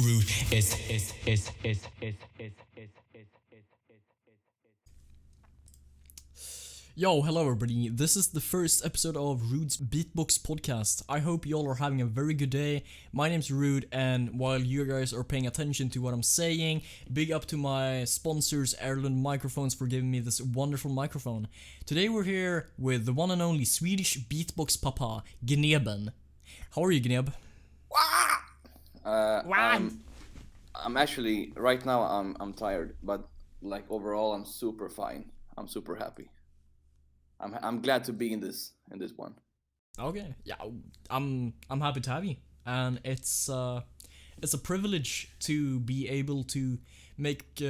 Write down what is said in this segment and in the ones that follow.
Rewd is. Yo, hello everybody. This is the first episode of Rewd's Beatbox podcast. I hope you all are having a very good day. My name's Rewd, and while you guys are paying attention to what I'm saying, big up to my sponsors, Erlund Microphones, for giving me this wonderful microphone. Today we're here with the one and only Swedish beatbox papa, Gneben. How are you, Gneb? I'm actually right now I'm tired, but like overall I'm super fine. I'm super happy. I'm glad to be in this one. Okay, yeah, I'm happy to have you, and it's a privilege to be able to make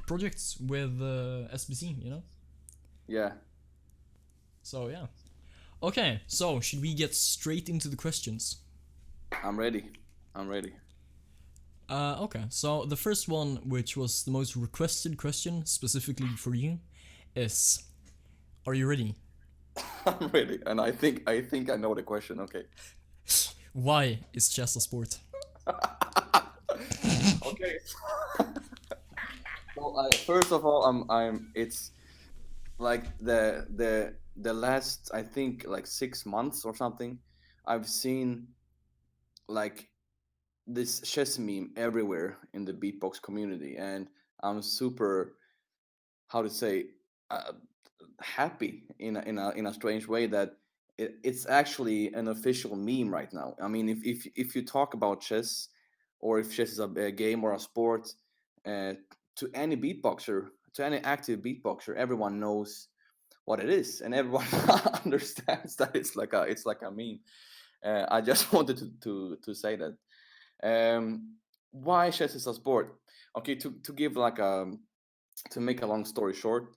projects with SBC, you know. Yeah, So yeah. Okay, so should we get straight into the questions? I'm ready. I'm ready. Okay, so the first one, which was the most requested question specifically for you, is: are you ready? I'm ready, and I think I know the question. Okay. Why is chess a sport? Okay. Well, first of all, I'm. It's like the last I think like 6 months or something. I've seen like this chess meme everywhere in the beatbox community, and I'm super, how to say, uh, happy in a strange way that it's actually an official meme right now. I mean, if you talk about chess, or if chess is a game or a sport, uh, to any beatboxer, to any active beatboxer, everyone knows what it is, and everyone understands that it's like a meme. I just wanted to say that. Why chess is a sport? Okay, to give like to make a long story short,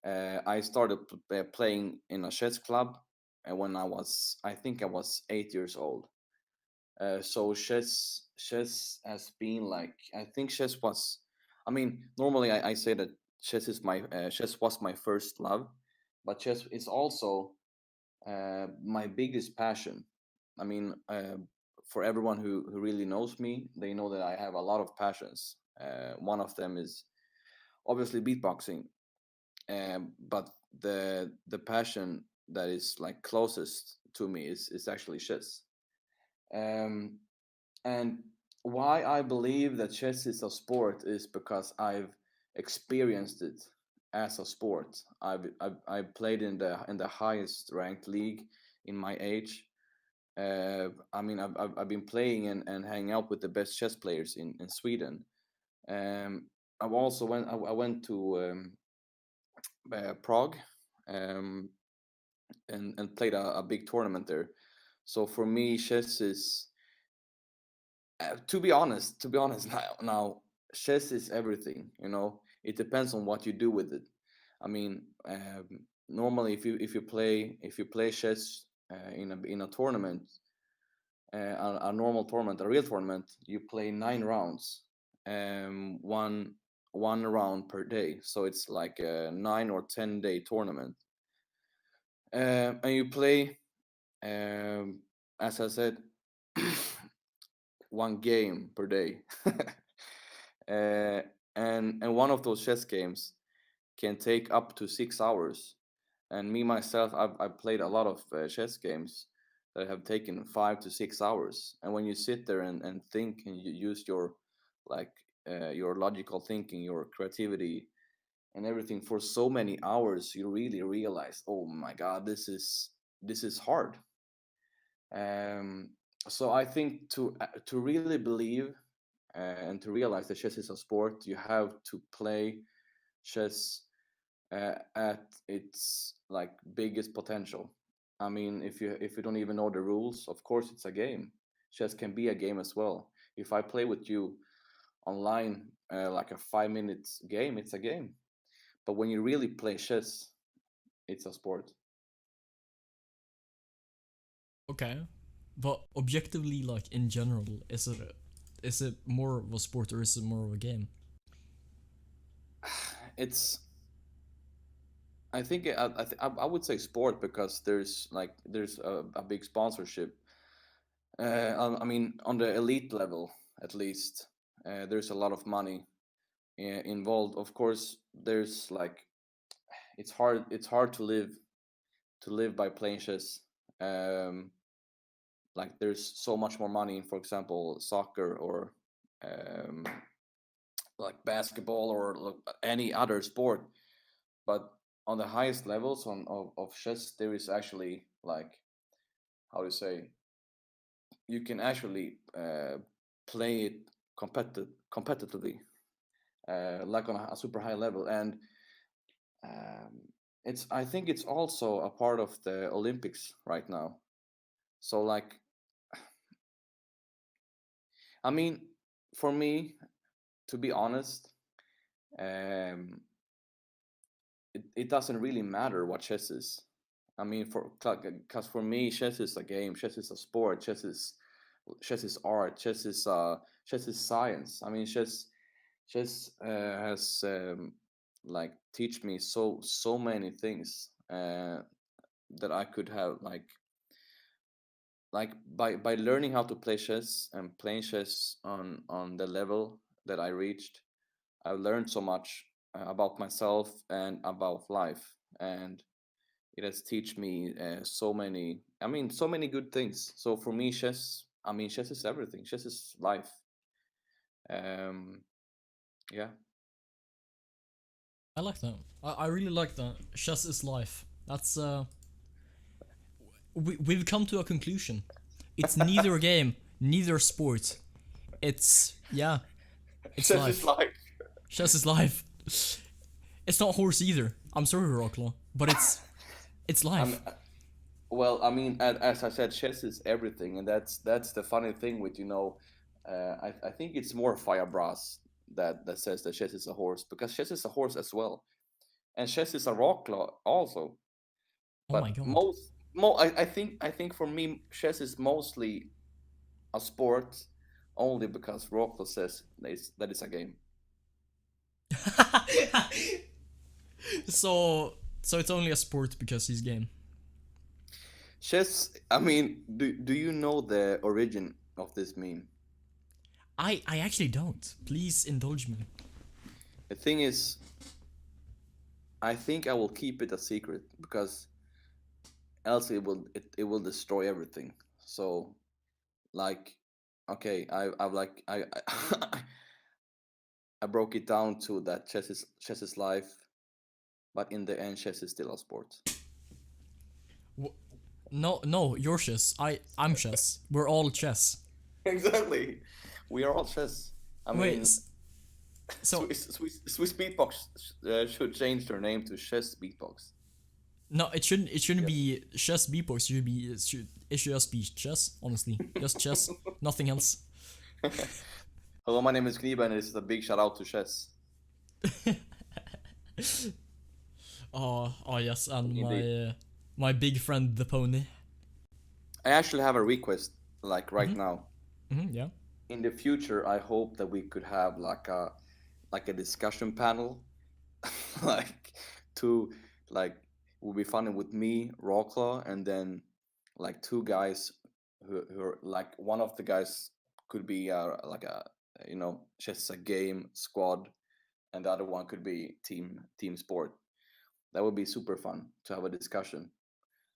I started playing in a chess club when I think I was 8 years old. So chess has been like, I think chess was. I mean, normally I say that chess was my first love, but chess is also my biggest passion. I mean, for everyone who really knows me, they know that I have a lot of passions. One of them is obviously beatboxing, but the passion that is like closest to me is actually chess. Um, and why I believe that chess is a sport is because I've experienced it as a sport. I've played in the highest ranked league in my age. I mean, I've been playing and hanging out with the best chess players in Sweden. I've also went to Prague, um, and played a big tournament there. So for me, chess is, to be honest now, chess is everything. It depends on what you do with it. I mean, normally if you play chess in a tournament, a normal tournament, a real tournament, you play 9 rounds, one round per day. So it's like a 9 or 10 day tournament, and you play, as I said, one game per day. uh, and one of those chess games can take up to 6 hours. And me myself, I've played a lot of chess games that have taken 5 to 6 hours. And when you sit there and think, and you use your, like, your logical thinking, your creativity, and everything for so many hours, you really realize, oh my God, this is hard. Um, so I think to really believe, and to realize that chess is a sport, you have to play chess at its like biggest potential. I mean, if you don't even know the rules, of course it's a game. Chess can be a game as well. If I play with you online, like a 5 minute game, it's a game. But when you really play chess, it's a sport. Okay, but objectively, like in general, is it more of a sport or is it more of a game? It's I think I would say sport because there's a big sponsorship. I mean, on the elite level, at least, there's a lot of money involved. Of course, there's like it's hard. It's hard to live by playing chess. Um, like there's so much more money in, for example, soccer or um, like basketball or any other sport. But on the highest levels of chess, there is actually like how to say you can actually play it competitively, like on a super high level, and it's I think it's also a part of the Olympics right now. So like, I mean, for me, to be honest, um, it doesn't really matter what chess is. I mean, for because for me, chess is a game, chess is a sport, chess is art, chess is science. I mean, chess has like teach me so many things that I could have like by learning how to play chess and playing chess on the level that I reached. I've learned so much about myself and about life, and it has teach me so many. I mean, so many good things. So for me, chess. I mean, chess is everything. Chess is life. Um, yeah. I like that. I really like that. Chess is life. That's we've come to a conclusion. It's neither a game, neither a sport. It's yeah, it's Chess is life. life. Chess is life. It's not horse either. I'm sorry, Rocklaw, but it's I'm life. well. I mean, as I said, chess is everything, and that's the funny thing with I think it's more Firebrass that says that chess is a horse because chess is a horse as well, and chess is a rock claw also. Oh my But god. I think for me, chess is mostly a sport only because Rocklo says that it's a game. So it's only a sport because he's game. Chess, I mean, do you know the origin of this meme? I actually don't. Please indulge me. The thing is, I think I will keep it a secret because else it will destroy everything. So like, okay, I've like I broke it down to that chess is life, but in the end, chess is still a sport. No, no, you're chess. I'm chess. We're all chess. Exactly. We are all chess. I Wait, mean, so Swiss Beatbox should change their name to Chess Beatbox. no, it shouldn't Yeah. be chess beatbox. It should just be chess. Honestly, just chess, nothing else. Hello, my name is Gneben, and this is a big shout out to Chess. Oh yes, and Indeed. my big friend the pony. I actually have a request, like right Mhm, now. yeah. In the future, I hope that we could have like a discussion panel, like two like would be funny with me, Rawclaw, and then like two guys who are like one of the guys could be like a just a game squad, and the other one could be team sport. That would be super fun to have a discussion.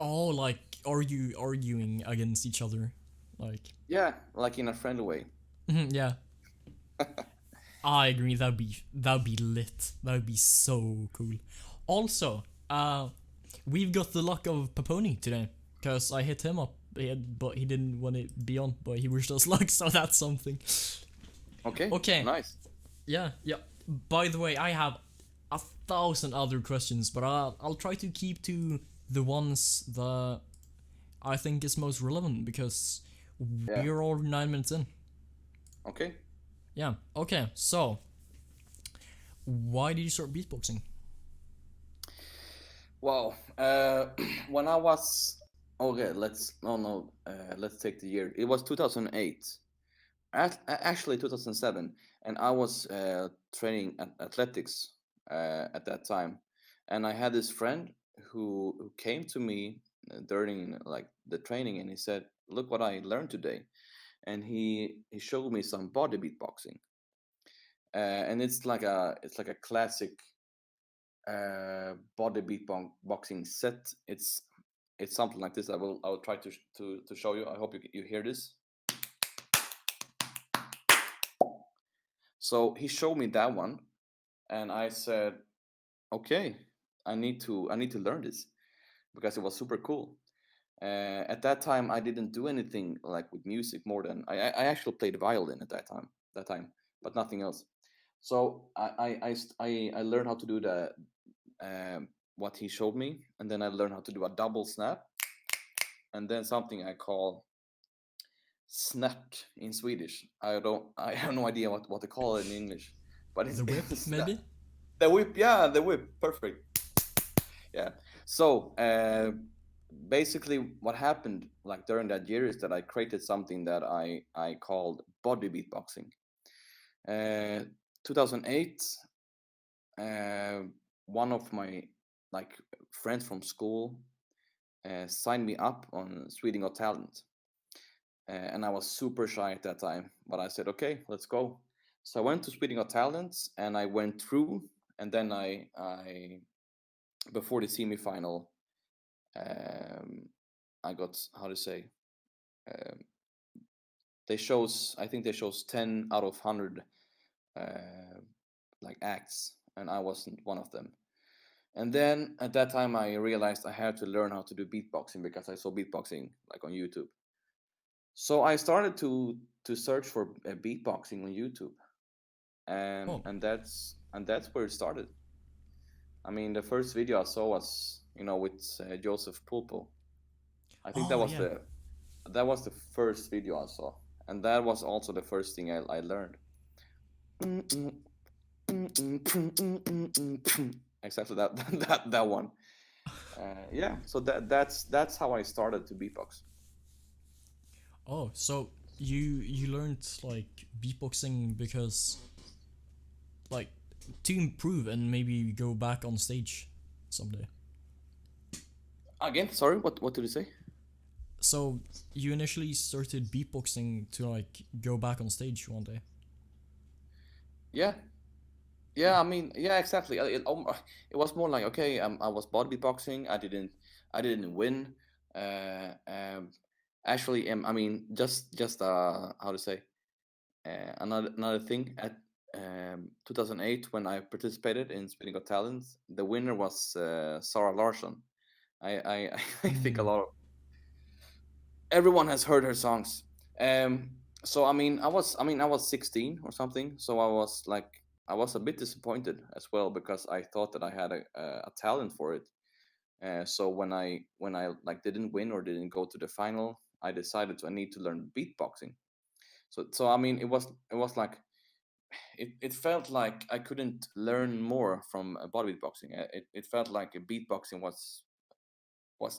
Oh, like arguing against each other, like. Yeah, like in a friendly way. Yeah. I agree. That'd be lit. That'd be so cool. Also, we've got the luck of Paponi today because I hit him up, but he didn't want to be on. But he wished us luck, so that's something. Okay, Okay. nice. Yeah. Yeah. By the way, I have 1,000 other questions, but I'll try to keep to the ones that I think is most relevant because Yeah. we're all 9 minutes in. Okay. Yeah. Okay. So, why did you start beatboxing? Wow. When I was okay, let's no no let's take the year. It was 2008. Actually 2007, and I was training at athletics at that time, and I had this friend who came to me during like the training, and he said, "Look what I learned today," and he showed me some body beatboxing, and it's like a classic body beatboxing set. It's something like this. I will try to show you. I hope you hear this. So he showed me that one, and I said, okay, I need to learn this because it was super cool. At that time, I didn't do anything like with music more than I actually played violin at that time, but nothing else. So I learned how to do the what he showed me, and then I learned how to do a double snap, and then something I call snap in Swedish. I have no idea what to call it in English, but The whip, it's maybe? the whip. Yeah, the whip. Perfect. Yeah. So basically, what happened like during that year is that I created something that I called body beatboxing. 2008, uh, one of my like friends from school signed me up on Sweden Got Talent, and I was super shy at that time. But I said, okay, let's go. So I went to Sweden Got Talent, and I went through, and then I before the semifinal, um, I got how to say um, they shows I think they shows 10 out of 100 uh, like acts, and I wasn't one of them. And then at that time I realized I had to learn how to do beatboxing because I saw beatboxing like on YouTube. So I started to search for beatboxing on YouTube, and Oh, and that's where it started. I mean, the first video I saw was with Joseph Pulpo. I think oh yeah. that was the first video I saw, and that was also the first thing I learned. Exactly that that one. Yeah, so that's how I started to beatbox. Oh, so you learned like beatboxing because like to improve and maybe go back on stage someday. Again, sorry, what did you say? So you initially started beatboxing to like go back on stage one day. Yeah, yeah. I mean, yeah, exactly. It was more like okay, I was body beatboxing. I didn't win. Uh, um, actually, I mean, just how to say another thing at 2008 when I participated in Sweden Got Talent, the winner was Sarah Larsson. I I think a Mm. lot of everyone has heard her songs. So I was 16 or something. So I was a bit disappointed as well because I thought that I had a talent for it. So when I like didn't win or didn't go to the final, I decided I need to learn beatboxing. So I mean it was like it felt like I couldn't learn more from body beatboxing. It felt like a beatboxing was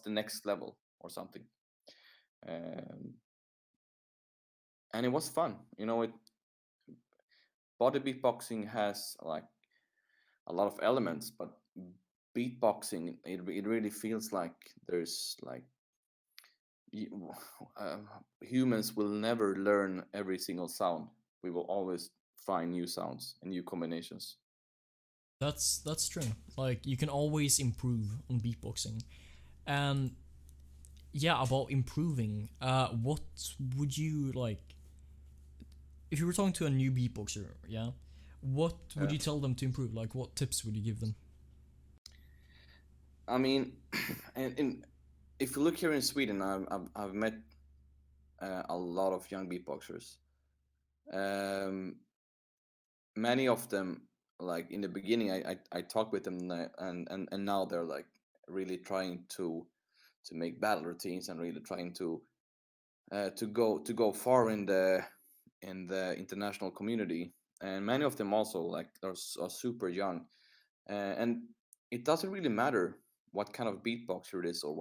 the next level or something. Um, and it was fun. It body beatboxing has like a lot of elements, but beatboxing it really feels like there's like you- uh, humans will never learn every single sound. We will always find new sounds and new combinations. That's true. Like you can always improve on beatboxing. And yeah, about improving, what would you like if you were talking to a new beatboxer, yeah? What would Uh, you tell them to improve? Like what tips would you give them? I mean, and if you look here in Sweden, I've met a lot of young beatboxers. Um, Many of them, like in the beginning, I talked with them, and now they're like really trying to make battle routines and really trying to go far in the international community. And many of them also like are super young, and it doesn't really matter what kind of beatboxer it is or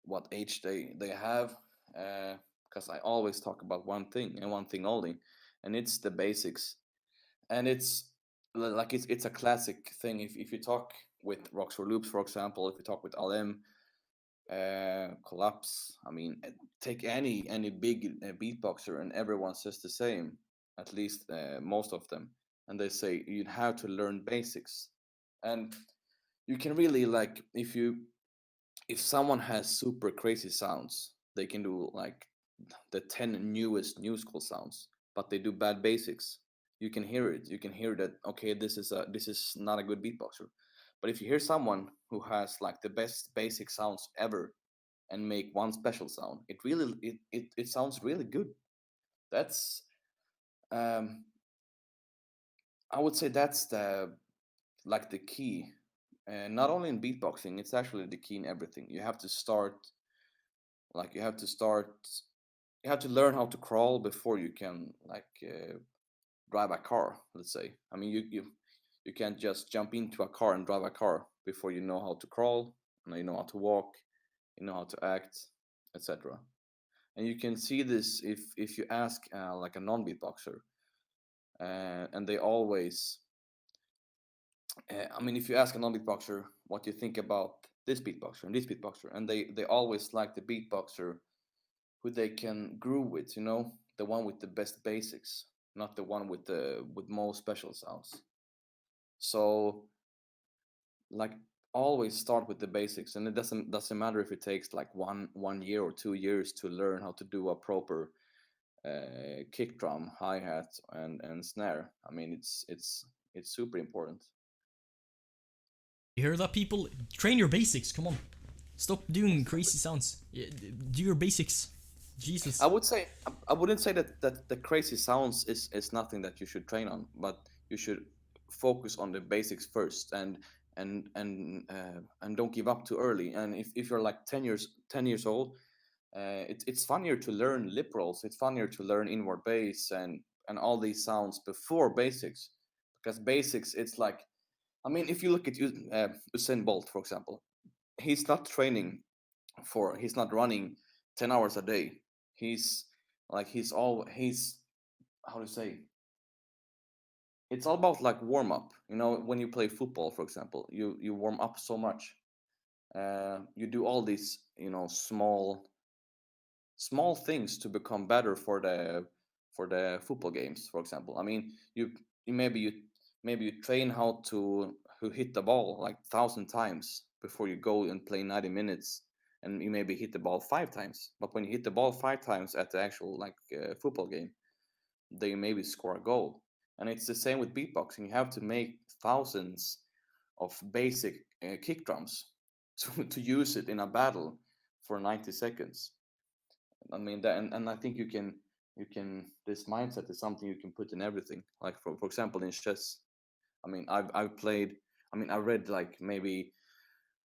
what age they have, because I always talk about one thing and one thing only, and it's the basics. And it's like it's a classic thing. If you talk with rocks for loops, for example. If we talk with Alem, collapse. I mean, take any big beatboxer, and everyone says the same. At least most of them, and they say you have to learn basics, and you can really like if someone has super crazy sounds, they can do like the 10 newest new school sounds, but they do bad basics. You can hear it. You can hear that okay, this is not a good beatboxer. But if you hear someone who has like the best basic sounds ever and make one special sound, it sounds really good. That's um I would say that's the like the key. Not only in beatboxing, it's actually the key in everything. You have to start like you have to learn how to crawl before you can drive a car, let's say. I mean, you can't just jump into a car and drive a car before you know how to crawl, and you know how to walk, you know how to act, etc. And you can see this if you ask like a non-beatboxer, and they always I mean, if you ask a non-beatboxer what you think about this beatboxer and this beatboxer, and they always like the beatboxer who they can groove with, you know, the one with the best basics, not the one with most special sounds. So like always start with the basics, and it doesn't matter if it takes like one year or 2 years to learn how to do a proper kick drum, hi hat, and snare. I mean, it's super important. You hear that, people? Train your basics. Come on, stop doing crazy sounds. Do your basics. Jesus. I wouldn't say that the crazy sounds is nothing that you should train on, but you should focus on the basics first, and don't give up too early. And if you're like 10 years old, it's funnier to learn lip rolls. It's funnier to learn inward bass and all these sounds before basics, because basics it's like, I mean, if you look at Usain Bolt, for example, he's not training he's not running 10 hours a day. He's he's how to say, it's all about like warm up. You know, when you play football, for example, you warm up so much. You do all these, you know, small things to become better for the football games, for example. I mean, you maybe you train how to hit the ball like 1,000 times before you go and play 90 minutes, and you maybe hit the ball 5 times. But when you hit the ball 5 times at the actual football game, they maybe score a goal. And it's the same with beatboxing. You have to make thousands of basic kick drums to use it in a battle for 90 seconds. I mean that, and I think this mindset is something you can put in everything. Like for example in chess. I mean, I've played. I mean, I read like maybe,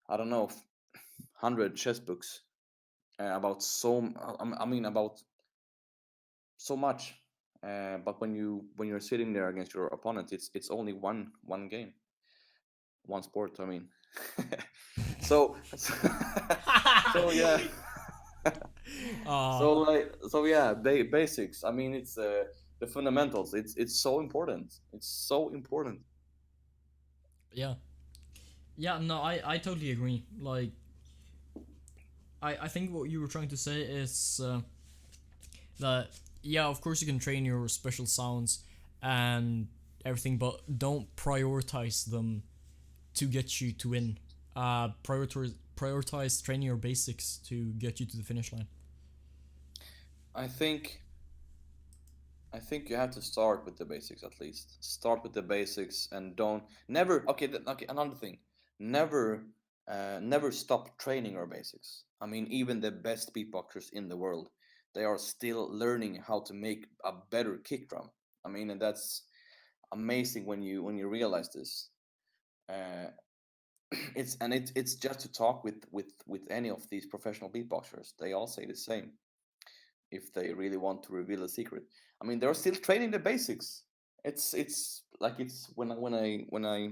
I don't know, 100 chess books about I mean about so much. But when you're sitting there against your opponent, it's only one game, one sport. I mean, so so yeah. uh, So yeah, basics. I mean, it's the fundamentals. It's so important. It's so important. yeah. Yeah, no, I totally agree. Like, I think what you were trying to say is that, yeah, of course you can train your special sounds and everything, but don't prioritize them to get you to win. Prioritize training your basics to get you to the finish line. I think I think you have to start with the basics at least. Start with the basics and don't never. Okay, okay. Another thing, never, never stop training your basics. I mean, even the best beatboxers in the world, they are still learning how to make a better kick drum. I mean, and that's amazing when you realize this. Uh, it's just to talk with any of these professional beatboxers. They all say the same if they really want to reveal a secret. I mean, they're still training the basics. It's like it's when I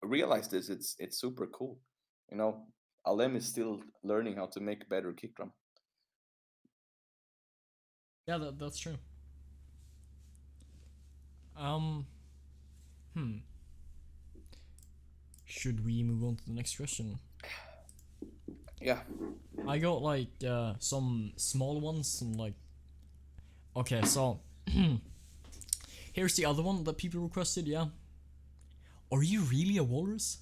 realize this, it's super cool. You know, Alem is still learning how to make better kick drum. Yeah, that's true. Um, hmm. should we move on to the next question? Yeah. I got like some small ones, some like. Okay, so here's the other one that people requested. Yeah. Are you really a walrus?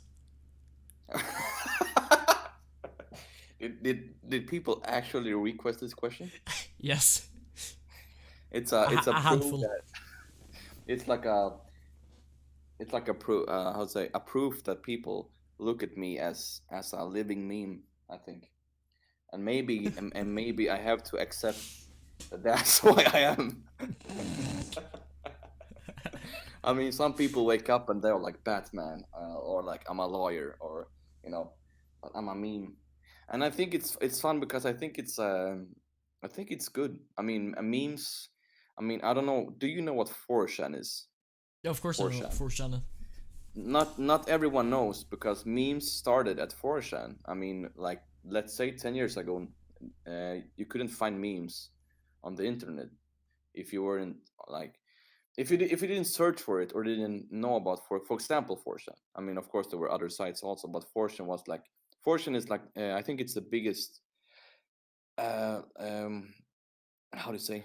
Did people actually request this question? Yes. It's a proof handful. that it's like a proof how to say a proof that people look at me as a living meme, I think. And maybe I have to accept that that's why I am. I mean, some people wake up and they're like Batman, or like I'm a lawyer, or but I'm a meme, and I think it's fun because I think it's good. I mean, memes. I mean, I don't know. Do you know what 4chan is? Yeah, of course I know 4chan. 4chan. Not everyone knows because memes started at 4chan. I mean, like let's say 10 years ago, you couldn't find memes on the internet if you weren't like if you didn't search for it or didn't know about for example 4chan. I mean, of course there were other sites also, but 4chan is like I think it's the biggest uh um how to say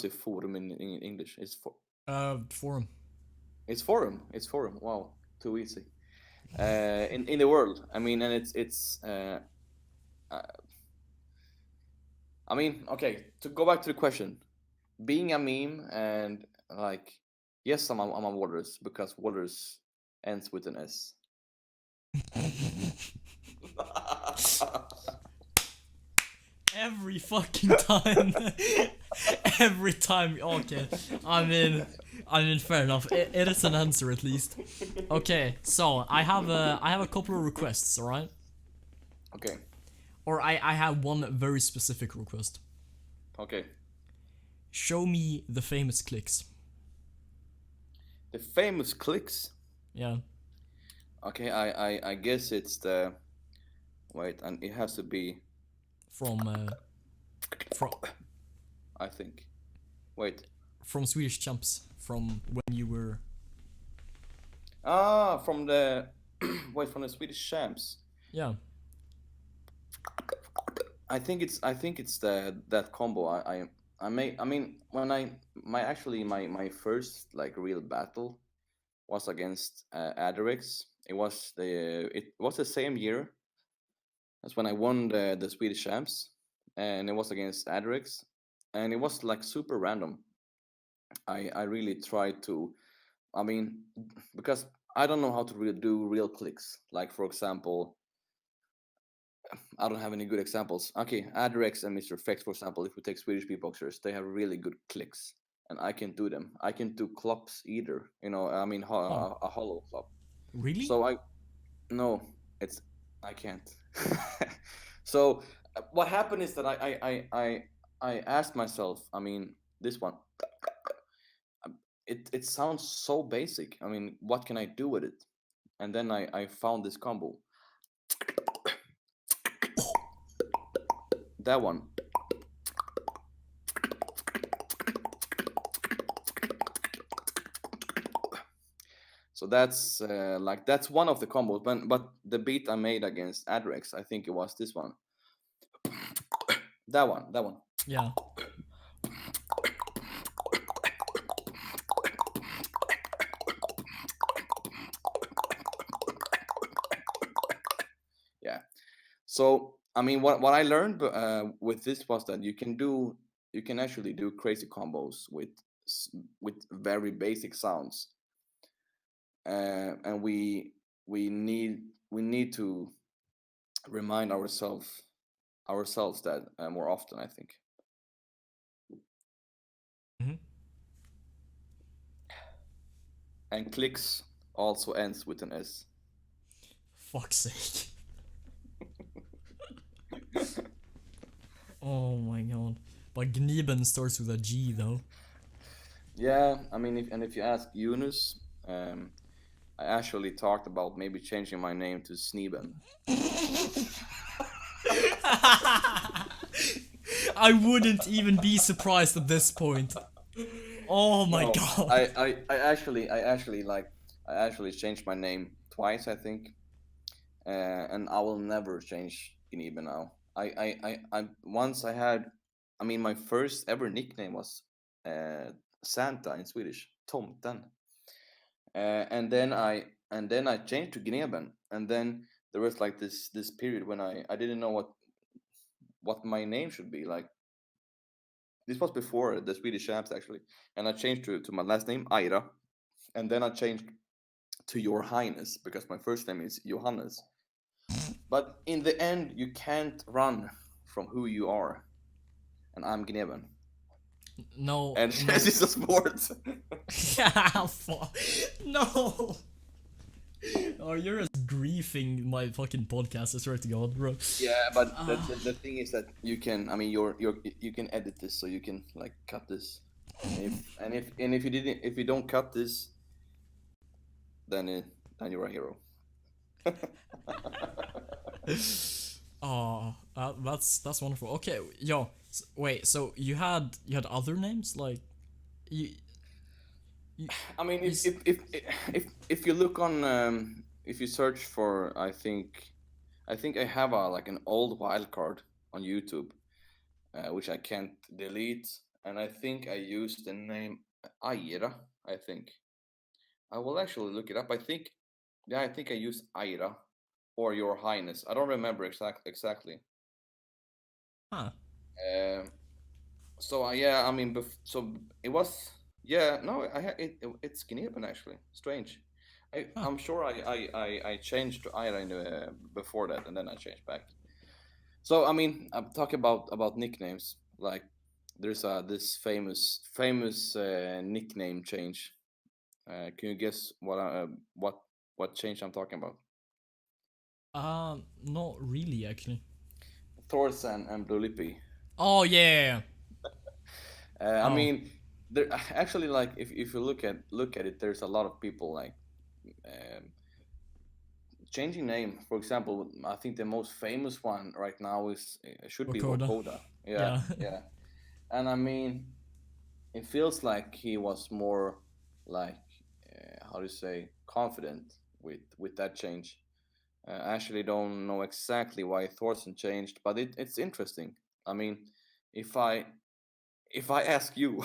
forum in English. Forum. It's forum. Wow, too easy. In the world. I mean, and it's uh, I mean, okay, to go back to the question, being a meme and like, yes, I'm a walrus because walrus ends with an S. Every fucking time. Every time. Okay. I mean, fair enough. It is an answer at least. Okay, so I have a couple of requests, alright? Okay. Or I have one very specific request. Okay. Show me the famous clicks. The famous clicks. Yeah. Okay, I guess it's the wait, and it has to be From I think. Wait. From Swedish champs. From when you were. From the from the Swedish champs. Yeah. I think it's that combo. I mean when my first like real battle was against Valarijex. It was the same year as when I won the Swedish champs, and it was against Valarijex, and it was like super random. I really tried to, I mean, because I don't know how to do real clicks. Like for example, I don't have any good examples. Okay, Adrex and Mr. Fex, for example, if we take Swedish beatboxers, they have really good clicks, and I can do them. I can do clops either. I mean, a hollow clop. Really? So no, I can't. So what happened is that I asked myself. I mean, this one. It sounds so basic. I mean, what can I do with it? And then I found this combo. That one. So that's that's one of the combos. But the beat I made against Adrex, I think it was this one. That one. Yeah. Yeah. So I mean, what I learned with this was that you can actually do crazy combos with very basic sounds, and we need to remind ourselves that more often, I think. Mm-hmm. And clicks also ends with an S. Fuck's sake. Oh my god. But Gneben starts with a G though. Yeah, I mean, if you ask Yunus, I actually talked about maybe changing my name to Gneben. I wouldn't even be surprised at this point. Oh my god. I actually changed my name twice, I think, and I will never change Gneben now. I once I had, I mean, my first ever nickname was Santa in Swedish, Tomten, and then I changed to Gneben, and then there was like this period when I didn't know what my name should be like. This was before the Swedish champs actually, and I changed to my last name Aira, and then I changed to Your Highness because my first name is Johannes. But in the end, you can't run from who you are, and I'm Gneben, No, and no. chess is a sport. Yeah, no. Oh, you're just griefing my fucking podcast. I swear to God, bro. Yeah, but the thing is that you can. I mean, you can edit this, so you can like cut this. If you didn't, if you don't cut this, then you're a hero. Oh, that's wonderful. Okay, yo, wait. So you had other names like you. I mean, Is- if you look on if you search for, I think I have a like an old wildcard on YouTube, which I can't delete, and I think I used the name Aira. I think I will actually look it up. I think I used Aira or Your Highness. I don't remember exactly. Huh. Um, so yeah, I mean, so it was, yeah, no, it's Gneben actually. Strange. Huh. I'm sure I changed to Ira before that, and then I changed back. So I mean, I'm talking about nicknames. Like there's this famous nickname change. Can you guess what change I'm talking about? Not really actually. Thorsen and Blue Lippy. Oh yeah. I Oh, mean, there actually, like if you look at it, there's a lot of people like um, changing name. For example, I think the most famous one right now is should be Wakoda. Wakoda. Yeah, Yeah. yeah. And I mean, it feels like he was more like how do you say, confident with that change. I actually don't know exactly why Thorson changed, but it's interesting. I mean, if I if I ask you,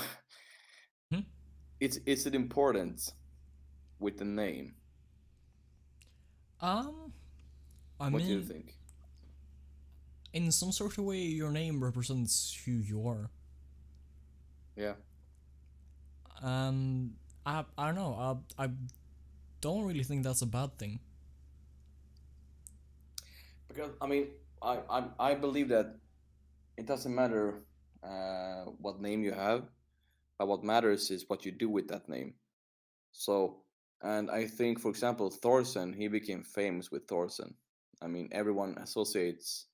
Hmm? is it important with the name? Um, I What do you mean, think? in some sort of way, your name represents who you are, Yeah, and I don't know. I don't really think that's a bad thing. because I mean, I believe that it doesn't matter what name you have, but what matters is what you do with that name. So, and I think, for example, Thorson, he became famous with Thorson. I mean, everyone associates,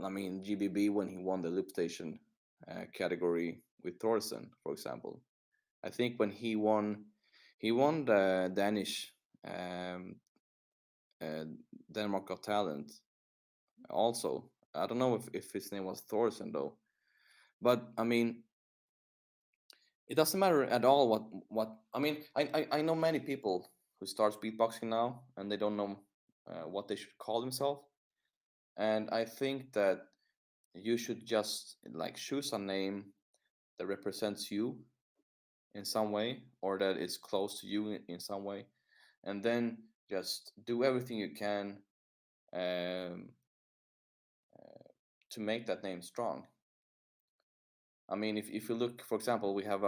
I mean, GBB when he won the Loop Station category with Thorson, for example. I think when he won the Danish um, uh, Denmark Got Talent also. I don't know if his name was Thorson though, but I mean, it doesn't matter at all what I mean. I know many people who starts beatboxing now and they don't know what they should call themselves, and I think that you should just like choose a name that represents you in some way or that is close to you in some way, and then just do everything you can um, to make that name strong. I mean, if you look, for example, we have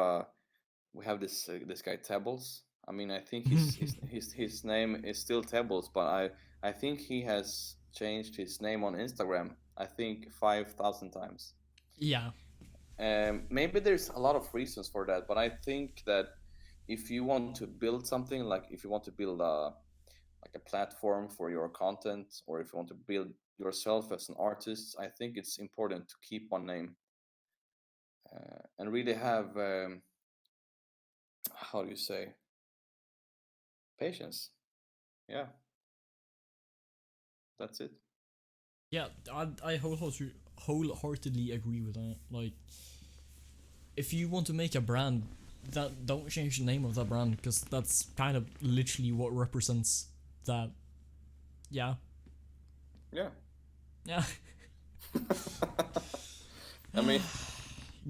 this guy Tebbles. I mean, I think his name is still Tebbles, but I think he has changed his name on Instagram. I think 5,000 times. Yeah. Maybe there's a lot of reasons for that, but I think that if you want to build something, like if you want to build a platform for your content, or if you want to build yourself as an artist, I think it's important to keep one name and really have how do you say, patience. Yeah, that's it. Yeah, I wholeheartedly agree with that. Like, if you want to make a brand, that don't change the name of that brand because that's kind of literally what represents that. Yeah. Yeah. Yeah. I mean,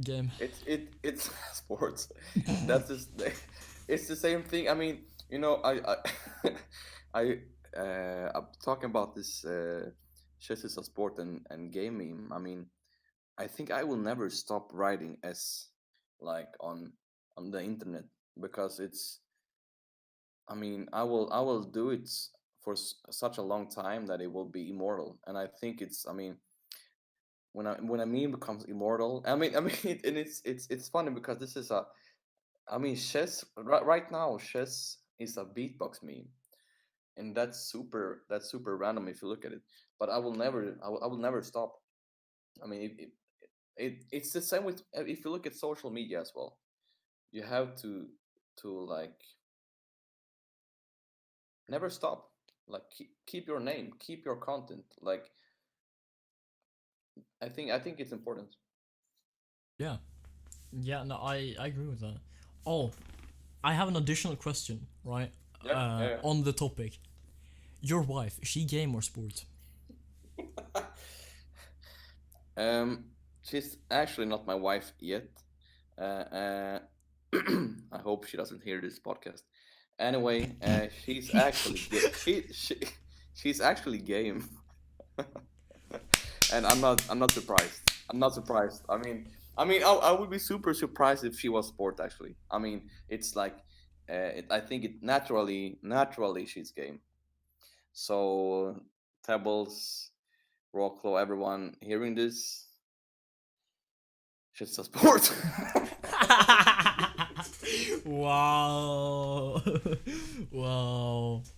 Game. it's sports. That's just it's the same thing. I mean, you know, I'm talking about this chess is a sport and game meme. I mean, I think I will never stop writing s like on the internet because it's. I mean, I will do it for such a long time that it will be immortal, and I think it's. I mean, when a meme becomes immortal, I mean, and it's funny because this is a. I mean, chess right now, chess is a beatbox meme, and that's super random if you look at it. But I will never stop. I mean, it's the same with if you look at social media as well. You have to like never stop. Like keep your name, keep your content. Like I think it's important. Yeah. Yeah, no, I agree with that. Oh, I have an additional question, right? Yeah, yeah, On the topic. Your wife, is she game or sport? yeah. She's actually not my wife yet. Uh, I hope she doesn't hear this podcast. Anyway, she's actually she's actually game, and I'm not surprised. I'm not surprised. I would be super surprised if she was sport. Actually, I mean, it's like, I think it naturally she's game. So, Pebbles, Rocklo, everyone hearing this, she's a sport. Wow. Wow. if,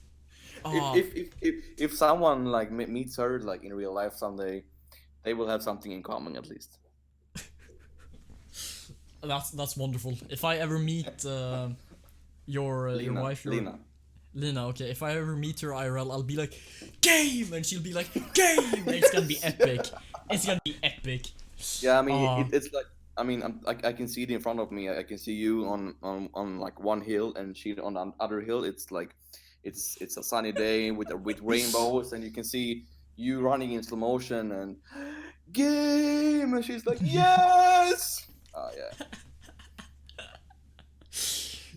Oh, if if if someone like meets her like in real life someday, they will have something in common at least. that's wonderful. If I ever meet your Lena, wife, your Lena. Lena, okay, if I ever meet her IRL, I'll be like, game! And she'll be like, game! And it's gonna be epic. It's gonna be epic. Yeah, I mean, Uh, it's like, I mean, I can see it in front of me. I can see you on like one hill and she on the other hill. It's like, it's a sunny day with rainbows, and you can see you running in slow motion and game, and she's like, yes. Yeah.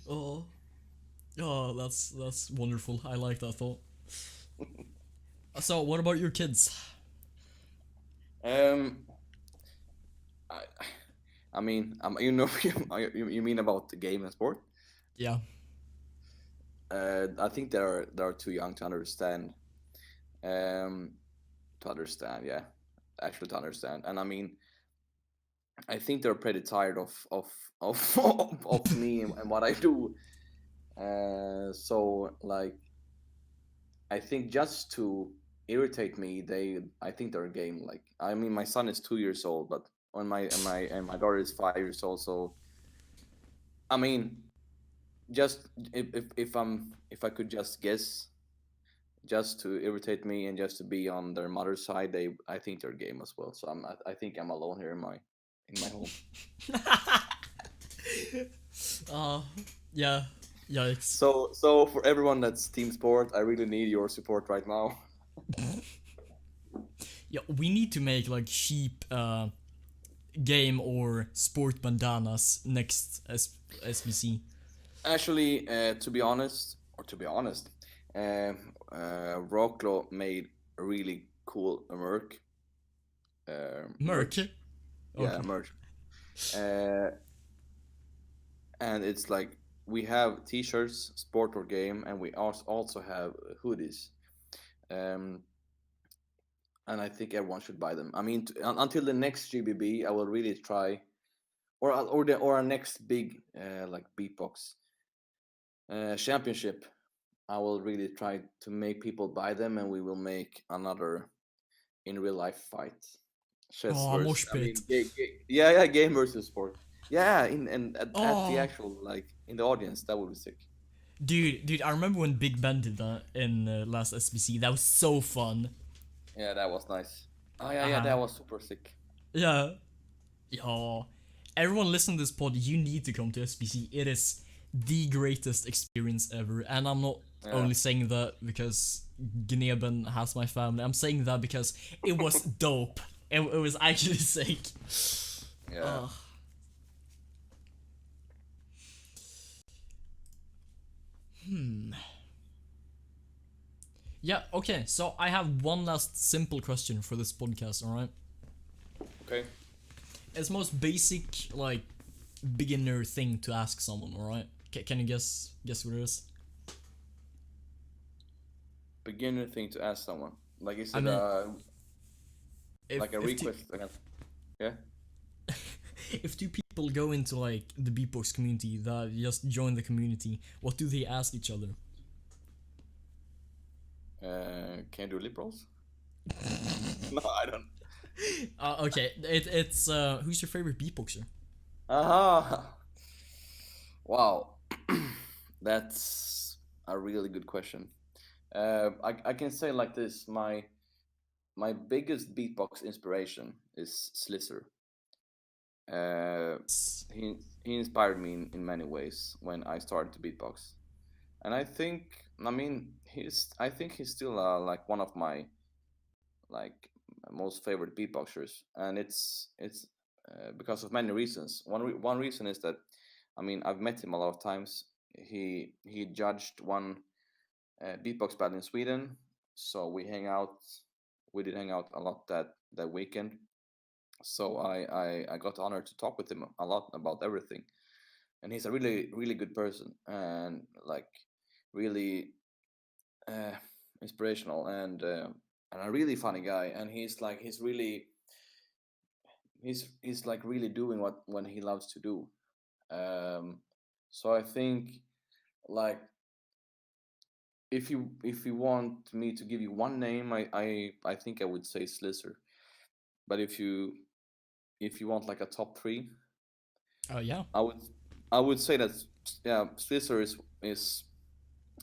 oh, oh, that's wonderful. I like that thought. So, what about your kids? Um, I, I mean, you know, you mean about the game and sport? Yeah. I think they're too young to understand. Um, to understand, yeah, actually to understand. And I mean, I think they're pretty tired of of me and what I do. So like, I think just to irritate me, I think they're game. Like, I mean, my son is 2 years old, but when my daughter is 5 years old. So I mean, just if I could just guess, just to irritate me and just to be on their mother's side, I think they're game as well. So I think I'm alone here in my home. uh, yeah. Yikes. So for everyone that's team sport, I really need your support right now. Yeah, we need to make like sheep game or sport bandanas next SBC. Actually, to be honest, Rocklo made a really cool Merc. merch. Yeah, Okay. merch. Uh, and it's like we have t-shirts, sport or game, and we also have hoodies. Um, and I think everyone should buy them. I mean, until the next GBB, I will really try, or our next big like beatbox championship. I will really try to make people buy them, and we will make another in real life fight. Chess Oh, versus, mosh I mean, pit. yeah, yeah, game versus sport. Yeah, in and at the Oh, actual like in the audience, that would be sick. dude, I remember when Big Ben did that in last SBC. That was so fun. Yeah, that was nice. Oh yeah, yeah, Uh, that was super sick. yeah. Yeah. Everyone listen to this pod, you need to come to SBC. It is the greatest experience ever. And I'm not Yeah. only saying that because Gneben has my family. I'm saying that because it was dope. It was actually sick. Yeah. Yeah, okay, so I have one last simple question for this podcast, alright? Okay. It's most basic, like, beginner thing to ask someone, alright? Can you guess what it is? Beginner thing to ask someone. Like, is I it mean, if like a if two, request? Yeah. if two people go into like the beatbox community that just join the community, what do they ask each other? Can you do lip rolls? No, I don't. Okay, it's who's your favorite beatboxer? Aha. Wow. That's a really good question. I can say like this. My biggest beatbox inspiration is Slicer. Uh, he inspired me in many ways when I started to beatbox, and I mean I think he's still like one of my like most favorite beatboxers, and it's because of many reasons. One reason is that I mean I've met him a lot of times. He judged one beatbox battle in Sweden, so we hang out. We did hang out a lot that weekend. So I got honored to talk with him a lot about everything, and he's a really good person and like really uh, inspirational and a really funny guy. And he's like really doing what when he loves to do. Um, so I think like if you want me to give you one name, I think I would say Slicer. But if you want like a top three, Oh yeah. I would I would say that yeah, Slicer is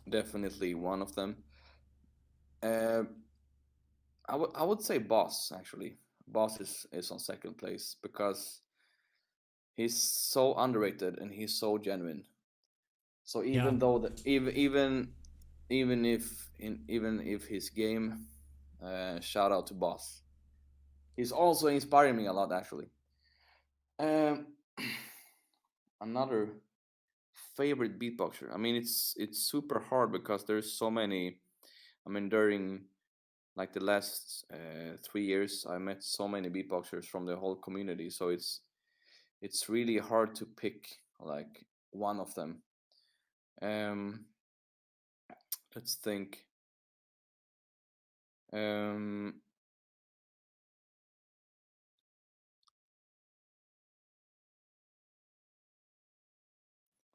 definitely one of them. Uh, I would say Boss actually. Boss is on second place because he's so underrated and he's so genuine. So Yeah. even though even if his game, shout out to Boss. He's also inspiring me a lot actually. Um, another favorite beatboxer. I mean, it's super hard because there's so many. I mean, during like the last 3 years, I met so many beatboxers from the whole community. So it's really hard to pick like one of them. Um, let's think. Um,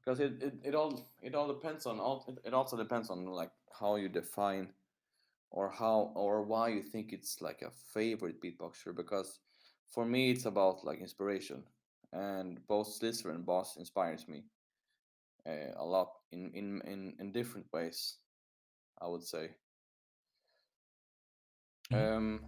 because it all depends on it also depends on like how you define or how or why you think it's like a favorite beatboxer. Because for me it's about like inspiration, and both Slicer and Boss inspires me a lot in different ways, I would say. Mhm. um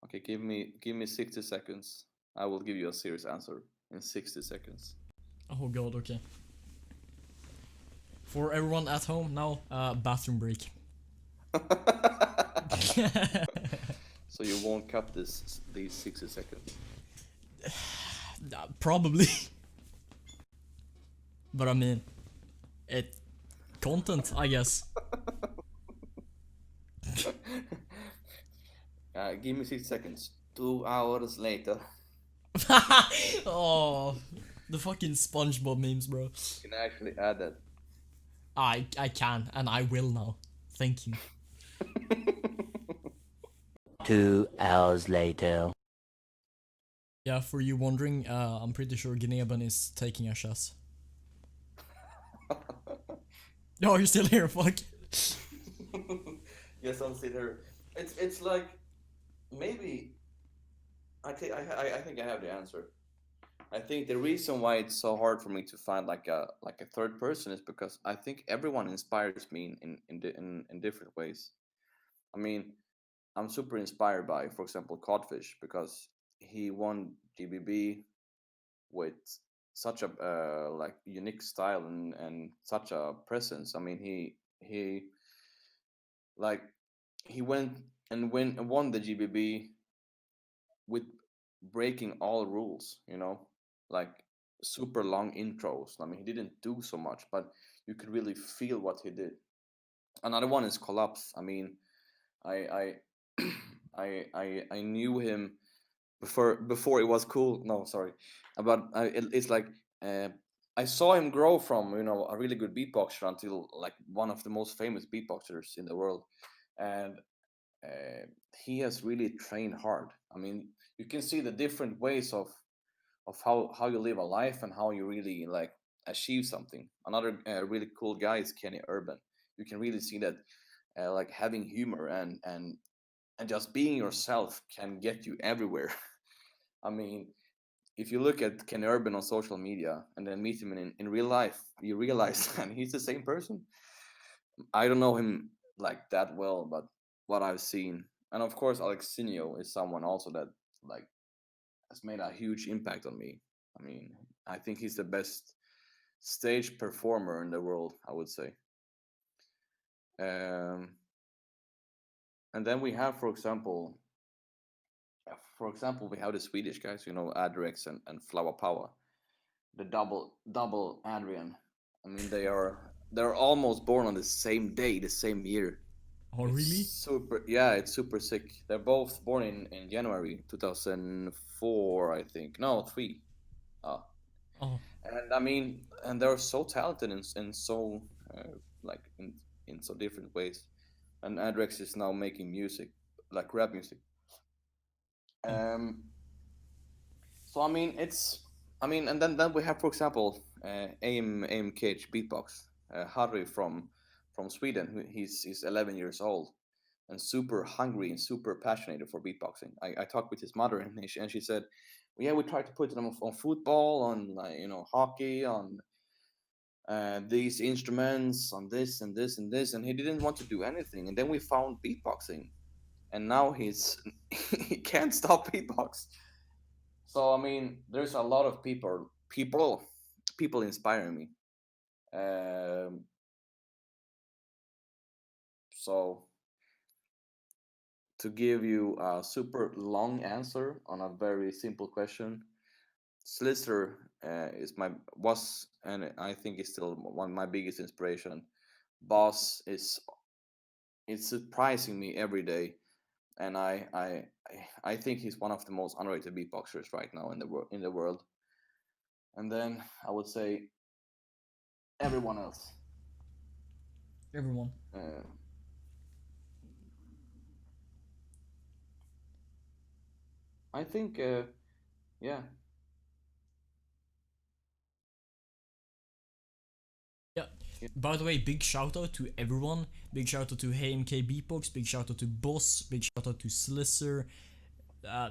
okay, give me 60 seconds. I will give you a serious answer in 60 seconds. Oh god, okay. For everyone at home now, bathroom break. So you won't cut these 60 seconds. Probably. But I mean, it content, I guess. Give me 60 seconds. 2 hours later. Oh, the fucking SpongeBob memes, bro. You can actually add that. I can and I will now. Thank you. 2 hours later. Yeah, for you wondering, I'm pretty sure Gneben is taking a chess. No, you're still here. Fuck. Yes, I'll sit here. It's like maybe I think I have the answer. I think the reason why it's so hard for me to find like a third person is because I think everyone inspires me in different ways. I mean, I'm super inspired by, for example, Codfish, because he won GBB with such a like unique style and such a presence. I mean, he like he went and won the GBB with breaking all rules, like super long intros. I mean, he didn't do so much, but you could really feel what he did. Another one is Collapse. I mean, I I knew him before it was cool. No, sorry, but it's like uh, I saw him grow from a really good beatboxer until like one of the most famous beatboxers in the world, and uh, he has really trained hard. I mean, you can see the different ways of how you live a life and how you really like achieve something. Another really cool guy is Kenny Urban. You can really see that like having humor and just being yourself can get you everywhere. I mean, if you look at Ken Urban on social media and then meet him in real life, you realize that he's the same person. I don't know him like that well, but what I've seen, and of course, Alexinho is someone also that like has made a huge impact on me. I mean, I think he's the best stage performer in the world, I would say. Um, and then we have, for example, we have the Swedish guys, Adrex and Flower Power, the double Adrian. I mean, they're almost born on the same day, the same year. Oh, It's really? super, yeah, it's super sick. They're both born in January 2004, I think. No, three. Uh, Oh, and I mean, and they're so talented and so like in so different ways. And Adrex is now making music, like rap music. oh, Um, So I mean, and then we have, for example, AMKH Beatbox, Harry from Sweden. He's 11 years old and super hungry and super passionate for beatboxing. I talked with his mother and she said, well, yeah, we tried to put him on football, on like, hockey, on these instruments, on this and this and this, and he didn't want to do anything. And then we found beatboxing, and now he can't stop beatbox. So I mean, there's a lot of people inspiring me. Um, so to give you a super long answer on a very simple question, Slister is my was and I think is still one of my biggest inspiration. Boss is surprising me every day, and I think he's one of the most underrated beatboxers right now in the world. And then I would say everyone else. everyone. Uh, I think, yeah, Yeah. yeah. By the way, big shout out to everyone. Big shout out to HMK Beatbox. Big shout out to Boss. Big shout out to Slicer. Uh,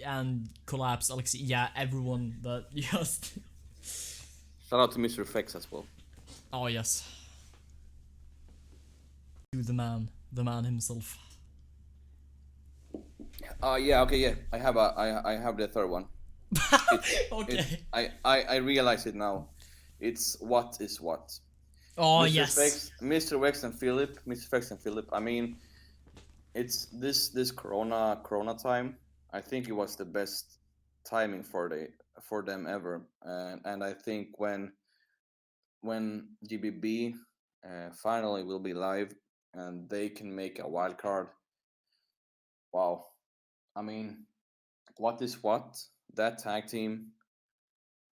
and Collapse, Alexi. Yeah, everyone that just. Shout out to Mr. Fex as well. Oh, yes. To the man himself. Yeah, okay, yeah. I have the third one. It's Okay. I realize it now. It's what is what. Oh, Mr. yes. Fex, Mr. Wex and Philip, Mr. Fex and Philip. I mean, it's this Corona time. I think it was the best timing for them ever. And I think when GBB finally will be live and they can make a wild card. Wow. I mean, what is what? That tag team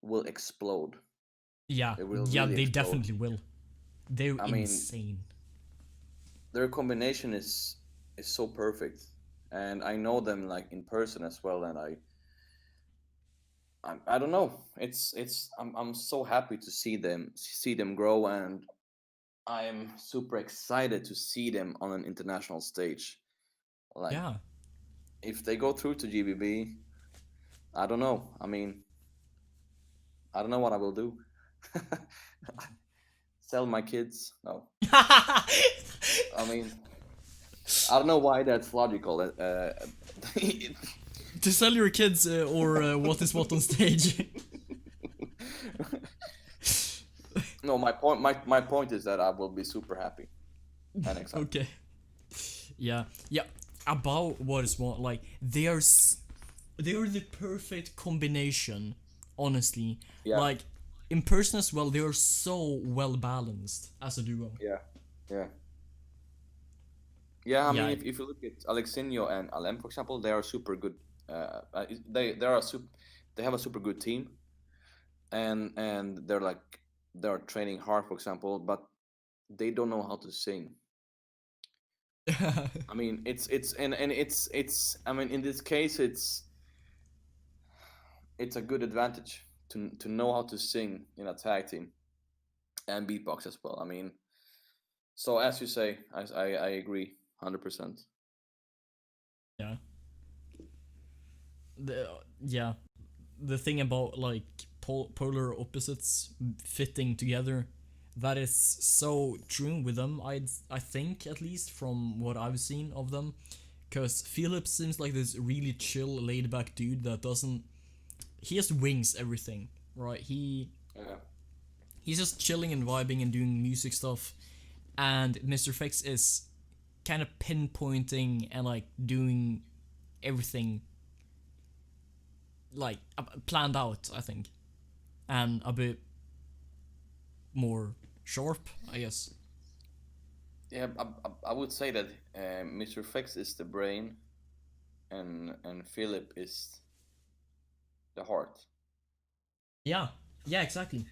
will explode. Yeah, It will yeah, really they explode. definitely will. They're I mean, insane. their combination is so perfect, and I know them like in person as well, and I don't know. I'm so happy to see them grow, and I'm super excited to see them on an international stage. Like Yeah. if they go through to GBB, I don't know. I mean, I don't know what I will do. Sell my kids? No. I mean, I don't know why that's logical. To sell your kids or what is what on stage. No, my point is that I will be super happy and excited. Okay. Yeah. About what is what, like they are the perfect combination, honestly. Yeah. Like in person as well, they are so well balanced as a duo. Yeah. Yeah. Yeah, I mean, Yeah. if you look at Alexinho and Alem, for example, they are super good. They are they have a super good team, and they're training hard, for example, but they don't know how to sing. I mean, it's I mean, in this case, it's a good advantage to know how to sing in a tag team and beatbox as well. I mean, so as you say, I agree 100%. Yeah. Yeah. The thing about like polar opposites fitting together, that is so true with them. I think, at least from what I've seen of them, because Philip seems like this really chill, laid back dude that doesn't. He just wings everything, right? Yeah. He's just chilling and vibing and doing music stuff, and Mr. Fex is kind of pinpointing and like doing everything like planned out, I think, and a bit more sharp, I guess. Yeah, I would say that Mr. Fex is the brain, and Philip is the heart. Yeah, yeah, exactly.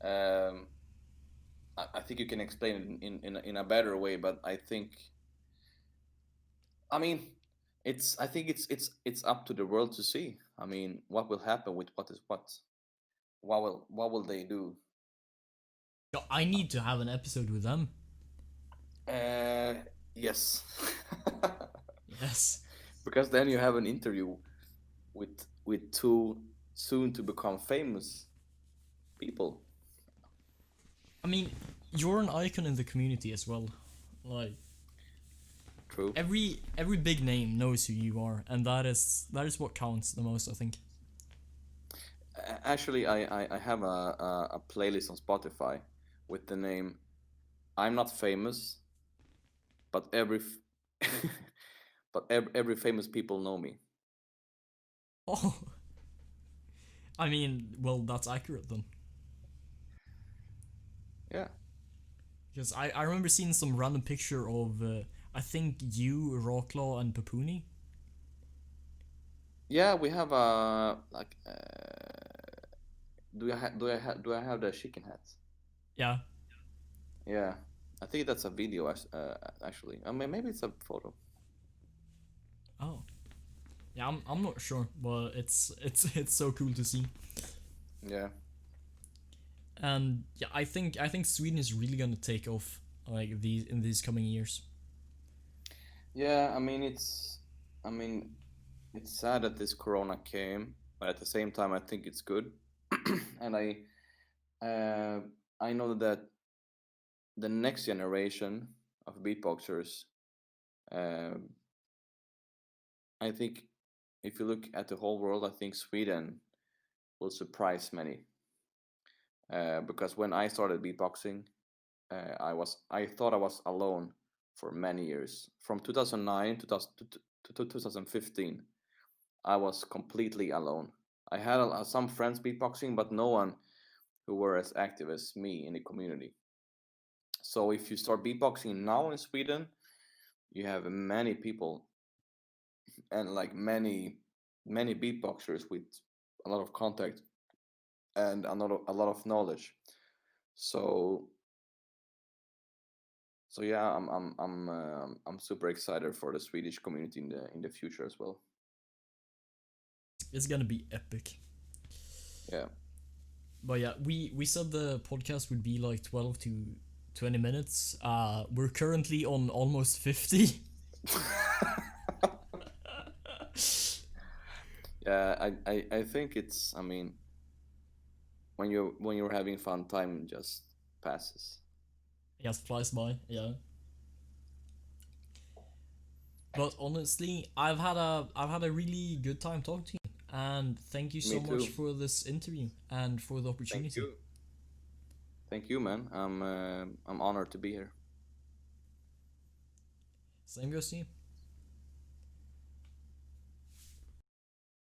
Um, I think you can explain it in a better way, but I mean, I think it's up to the world to see. I mean, what will happen with what is what? What will they do? Yo, I need to have an episode with them. Uh, yes, Yes. because then you have an interview with two soon to become famous people. I mean, you're an icon in the community as well. Like True. every big name knows who you are, and that is what counts the most, I think. Actually, I have a playlist on Spotify with the name "I'm Not Famous, but every famous people know me." Oh, I mean, well, that's accurate then. Yeah, Because I remember seeing some random picture of I think you, Rawclaw, and Papuni. yeah. We have a like. Do I have the chicken hats? Yeah. Yeah, I think that's a video. Actually, I mean, maybe it's a photo. Oh. Yeah, I'm not sure, but it's so cool to see. Yeah, And yeah, I think Sweden is really gonna take off like these coming years. yeah. I mean, it's sad that this Corona came, but at the same time, I think it's good, and uh, I know that the next generation of beatboxers, um, I think if you look at the whole world, I think Sweden will surprise many. Because when I started beatboxing, I thought I was alone for many years. From 2009 to 2015, I was completely alone. I had some friends beatboxing, but no one who were as active as me in the community. So if you start beatboxing now in Sweden, you have many people and like many beatboxers with a lot of contact and a lot of knowledge. So so yeah, I'm super excited for the Swedish community in the future as well. It's gonna be epic. Yeah. But yeah, we said the podcast would be like 12 to 20 minutes. We're currently on almost 50. Yeah, I think it's, I mean, when you're having fun, time just passes. Yes, flies by. Yeah. But honestly, I've had a really good time talking to you, and thank you so Me much too. for this interview and for the Thank opportunity. you. Thank you, man. I'm honored to be here. Same goes to you.